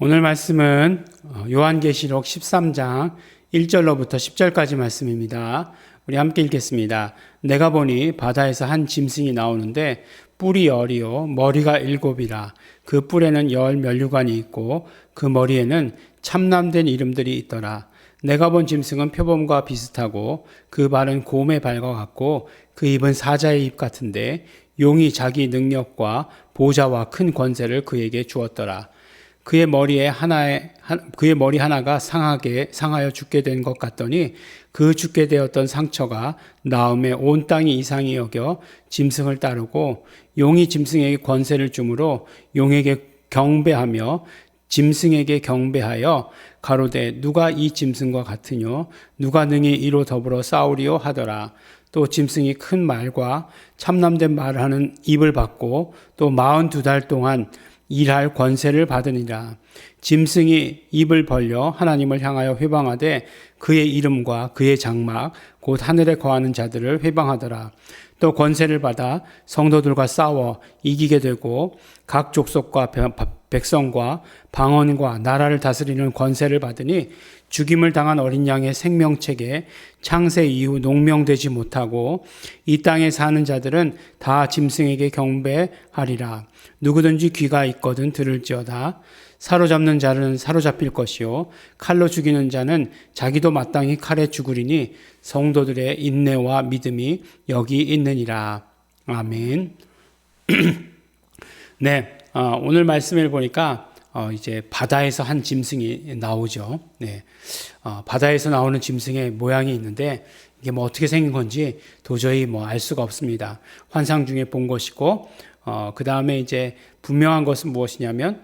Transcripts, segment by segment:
오늘 말씀은 요한계시록 13장 1절로부터 10절까지 말씀입니다. 우리 함께 읽겠습니다. 내가 보니 바다에서 한 짐승이 나오는데 뿔이 10이요 머리가 7이라. 그 뿔에는 10 면류관이 있고 그 머리에는 참남된 이름들이 있더라. 내가 본 짐승은 표범과 비슷하고 그 발은 곰의 발과 같고 그 입은 사자의 입 같은데 용이 자기 능력과 보좌와 큰 권세를 그에게 주었더라. 그의 머리 하나가 상하여 죽게 된 것 같더니 그 죽게 되었던 상처가 나음에 온 땅이 이상히 여겨 짐승을 따르고 용이 짐승에게 권세를 주므로 용에게 경배하며 짐승에게 경배하여 가로되 누가 이 짐승과 같으뇨 누가 능히 이로 더불어 싸우리요 하더라. 또 짐승이 큰 말과 참남된 말하는 입을 받고 또 42달 동안 일할 권세를 받으니라. 짐승이 입을 벌려 하나님을 향하여 회방하되 그의 이름과 그의 장막 곧 하늘에 거하는 자들을 회방하더라. 또 권세를 받아 성도들과 싸워 이기게 되고 각 족속과 백성과 방언과 나라를 다스리는 권세를 받으니 죽임을 당한 어린 양의 생명책에 창세 이후 농명되지 못하고 이 땅에 사는 자들은 다 짐승에게 경배하리라. 누구든지 귀가 있거든 들을지어다. 사로잡는 자는 사로잡힐 것이요 칼로 죽이는 자는 자기도 마땅히 칼에 죽으리니 성도들의 인내와 믿음이 여기 있느니라. 아멘. 네, 오늘 말씀을 보니까 이제 바다에서 한 짐승이 나오죠. 네, 바다에서 나오는 짐승의 모양이 있는데 이게 뭐 어떻게 생긴 건지 도저히 뭐 알 수가 없습니다. 환상 중에 본 것이고, 그 다음에 이제 분명한 것은 무엇이냐면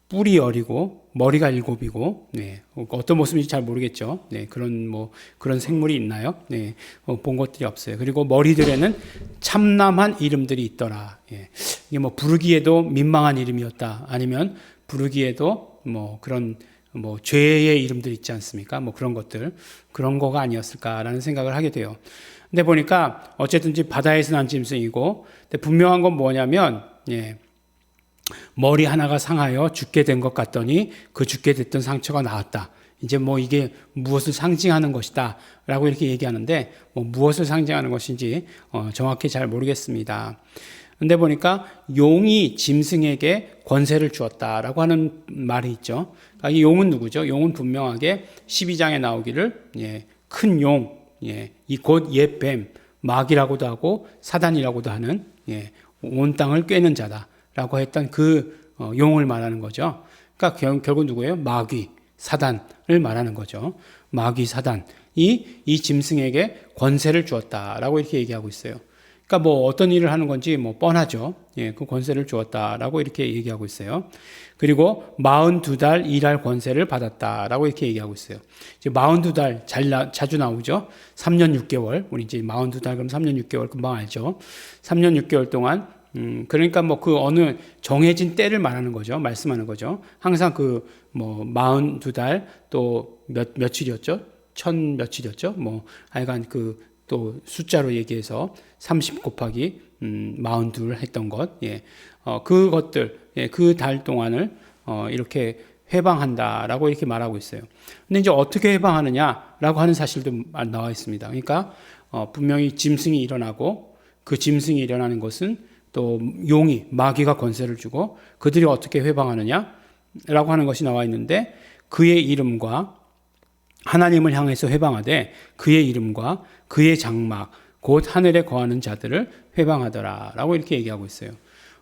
뿔이 10이고 머리가 7이고, 네, 어떤 모습인지 잘 모르겠죠. 네, 그런 생물이 있나요? 네, 본 것들이 없어요. 그리고 머리들에는 참남한 이름들이 있더라. 예, 이게 뭐 부르기에도 민망한 이름이었다. 아니면 부르기에도 그런 죄의 이름들 있지 않습니까? 그런 것들, 그런 거가 아니었을까라는 생각을 하게 돼요. 근데 보니까 어쨌든지 바다에서 난 짐승이고, 근데 분명한 건 뭐냐면, 예, 머리 하나가 상하여 죽게 된 것 같더니 그 죽게 됐던 상처가 나았다. 이제 이게 무엇을 상징하는 것이다 라고 이렇게 얘기하는데 무엇을 상징하는 것인지 정확히 잘 모르겠습니다. 근데 보니까 용이 짐승에게 권세를 주었다라고 하는 말이 있죠. 그러니까 이 용은 누구죠? 용은 분명하게 12장에 나오기를 큰 용, 이 곧 옛 뱀, 마귀라고도 하고 사단이라고도 하는 온 땅을 꿰는 자다. 라고 했던 그 용을 말하는 거죠. 그러니까 결국 누구예요? 마귀, 사단을 말하는 거죠. 마귀, 사단. 이 짐승에게 권세를 주었다라고 이렇게 얘기하고 있어요. 그러니까 어떤 일을 하는 건지 뻔하죠. 예, 그 권세를 주었다라고 이렇게 얘기하고 있어요. 그리고 42달 일할 권세를 받았다라고 이렇게 얘기하고 있어요. 이제 42달 자주 나오죠. 3년 6개월. 우리 이제 42달 그럼 3년 6개월 금방 알죠. 3년 6개월 동안 그러니까 그 어느 정해진 때를 말하는 거죠. 말씀하는 거죠. 항상 42달 또 며칠이었죠? 1000 며칠이었죠? 하여간 또 숫자로 얘기해서 30 곱하기 42 했던 것. 예. 그것들, 예, 그 달 동안을 이렇게 회방한다라고 이렇게 말하고 있어요. 근데 이제 어떻게 회방하느냐라고 하는 사실도 나와 있습니다. 그러니까 분명히 짐승이 일어나고 그 짐승이 일어나는 것은 또 용이 마귀가 권세를 주고 그들이 어떻게 회방하느냐라고 하는 것이 나와 있는데 그의 이름과 하나님을 향해서 회방하되 그의 이름과 그의 장막 곧 하늘에 거하는 자들을 회방하더라라고 이렇게 얘기하고 있어요.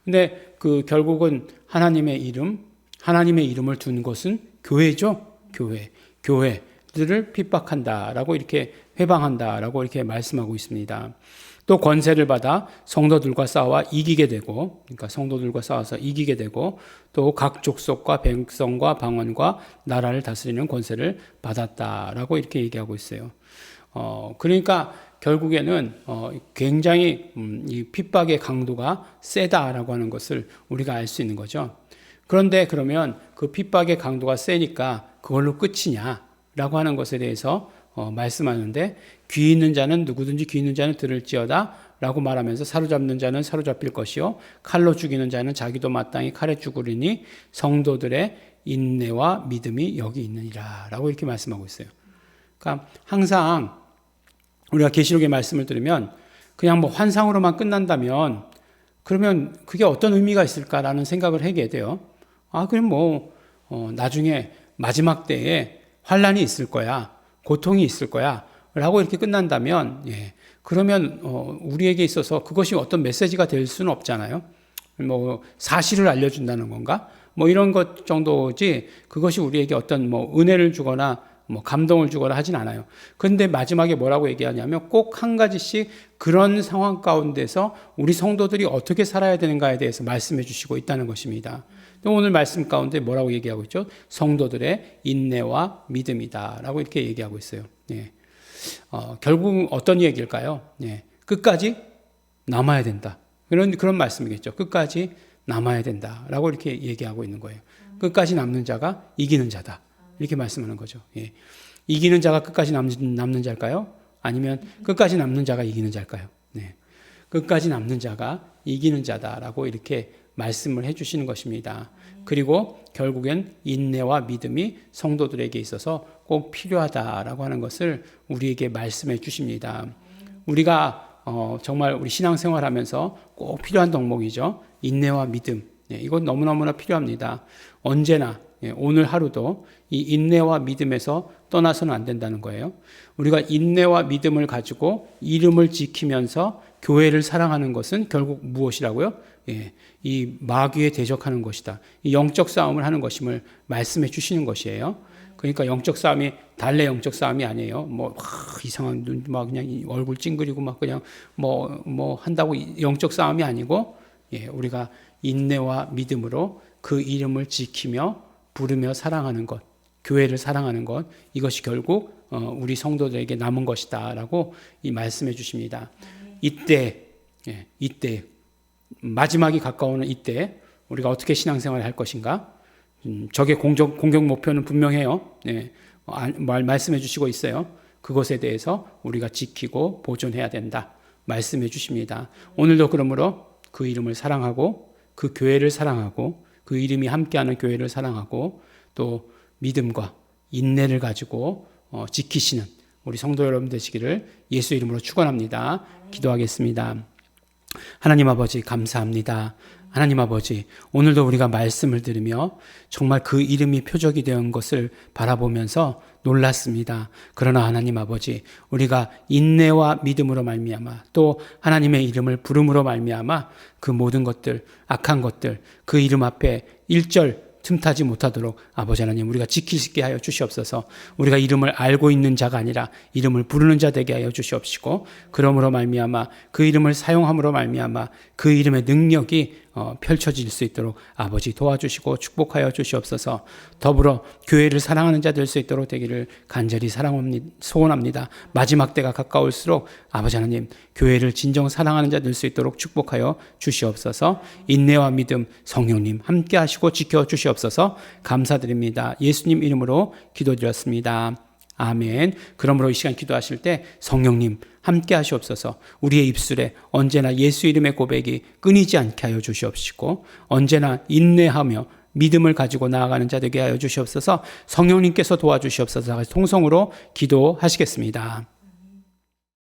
근데 결국은 하나님의 이름을 둔 것은 교회죠. 교회들을 핍박한다라고 이렇게 회방한다라고 이렇게 말씀하고 있습니다. 또 권세를 받아 성도들과 싸워 이기게 되고, 그러니까 성도들과 싸워서 이기게 되고, 또 각 족속과 백성과 방언과 나라를 다스리는 권세를 받았다라고 이렇게 얘기하고 있어요. 그러니까 결국에는 굉장히 이 핍박의 강도가 세다라고 하는 것을 우리가 알 수 있는 거죠. 그런데 그러면 그 핍박의 강도가 세니까 그걸로 끝이냐라고 하는 것에 대해서 말씀하는데 귀 있는 자는 누구든지 귀 있는 자는 들을지어다 라고 말하면서 사로잡는 자는 사로잡힐 것이요 칼로 죽이는 자는 자기도 마땅히 칼에 죽으리니 성도들의 인내와 믿음이 여기 있느니라 라고 이렇게 말씀하고 있어요. 그러니까 항상 우리가 계시록의 말씀을 들으면 그냥 뭐 환상으로만 끝난다면 그러면 그게 어떤 의미가 있을까라는 생각을 하게 돼요. 그럼 뭐 나중에 마지막 때에 환란이 있을 거야, 고통이 있을 거야 라고 이렇게 끝난다면 그러면 우리에게 있어서 그것이 어떤 메시지가 될 수는 없잖아요. 뭐 사실을 알려준다는 건가? 뭐 이런 것 정도지 그것이 우리에게 어떤 뭐 은혜를 주거나 뭐 감동을 주거나 하진 않아요. 그런데 마지막에 뭐라고 얘기하냐면 꼭 한 가지씩 그런 상황 가운데서 우리 성도들이 어떻게 살아야 되는가에 대해서 말씀해 주시고 있다는 것입니다. 오늘 말씀 가운데 뭐라고 얘기하고 있죠? 성도들의 인내와 믿음이다 라고 이렇게 얘기하고 있어요. 결국 어떤 얘기일까요? 끝까지 남아야 된다. 그런 말씀이겠죠. 끝까지 남아야 된다 라고 이렇게 얘기하고 있는 거예요. 끝까지 남는 자가 이기는 자다. 이렇게 말씀하는 거죠. 이기는 자가 끝까지 남는 자일까요? 아니면 끝까지 남는 자가 이기는 자일까요? 끝까지 남는 자가 이기는 자다라고 이렇게 말씀을 해주시는 것입니다. 그리고 결국엔 인내와 믿음이 성도들에게 있어서 꼭 필요하다라고 하는 것을 우리에게 말씀해 주십니다. 우리가 정말 우리 신앙생활하면서 꼭 필요한 덕목이죠. 인내와 믿음. 이건 너무너무나 필요합니다. 언제나 오늘 하루도 이 인내와 믿음에서 떠나서는 안 된다는 거예요. 우리가 인내와 믿음을 가지고 이름을 지키면서 교회를 사랑하는 것은 결국 무엇이라고요? 이 마귀에 대적하는 것이다. 이 영적 싸움을 하는 것임을 말씀해 주시는 것이에요. 그러니까 영적 싸움이 달래 영적 싸움이 아니에요. 뭐 이상한 눈 막 그냥 얼굴 찡그리고 막 그냥 뭐 한다고 영적 싸움이 아니고 우리가 인내와 믿음으로 그 이름을 지키며 부르며 사랑하는 것, 교회를 사랑하는 것, 이것이 결국 우리 성도들에게 남은 것이다라고 이 말씀해 주십니다. 이때 마지막이 가까우는 이때 우리가 어떻게 신앙생활을 할 것인가? 적의 공격 목표는 분명해요. 말씀해 주시고 있어요. 그것에 대해서 우리가 지키고 보존해야 된다. 말씀해 주십니다. 오늘도 그러므로 그 이름을 사랑하고 그 교회를 사랑하고 그 이름이 함께하는 교회를 사랑하고 또 믿음과 인내를 가지고 지키시는 우리 성도 여러분 되시기를 예수 이름으로 축원합니다. 기도하겠습니다. 하나님 아버지 감사합니다. 하나님 아버지, 오늘도 우리가 말씀을 들으며 정말 그 이름이 표적이 된 것을 바라보면서 놀랐습니다. 그러나 하나님 아버지, 우리가 인내와 믿음으로 말미암아 또 하나님의 이름을 부름으로 말미암아 그 모든 것들, 악한 것들, 그 이름 앞에 일절 틈타지 못하도록 아버지 하나님 우리가 지킬 수 있게 하여 주시옵소서. 우리가 이름을 알고 있는 자가 아니라 이름을 부르는 자 되게 하여 주시옵시고, 그러므로 말미암아 그 이름을 사용함으로 말미암아 그 이름의 능력이 펼쳐질 수 있도록 아버지 도와주시고 축복하여 주시옵소서. 더불어 교회를 사랑하는 자 될 수 있도록 되기를 간절히 소원합니다. 마지막 때가 가까울수록 아버지 하나님 교회를 진정 사랑하는 자 될 수 있도록 축복하여 주시옵소서. 인내와 믿음 성령님 함께 하시고 지켜 주시옵소서. 감사드립니다. 예수님 이름으로 기도드렸습니다. 아멘. 그러므로 이 시간 기도하실 때 성령님 함께 하시옵소서. 우리의 입술에 언제나 예수 이름의 고백이 끊이지 않게 하여 주시옵시고, 언제나 인내하며 믿음을 가지고 나아가는 자 되게 하여 주시옵소서. 성령님께서 도와주시옵소서. 통성으로 기도하시겠습니다.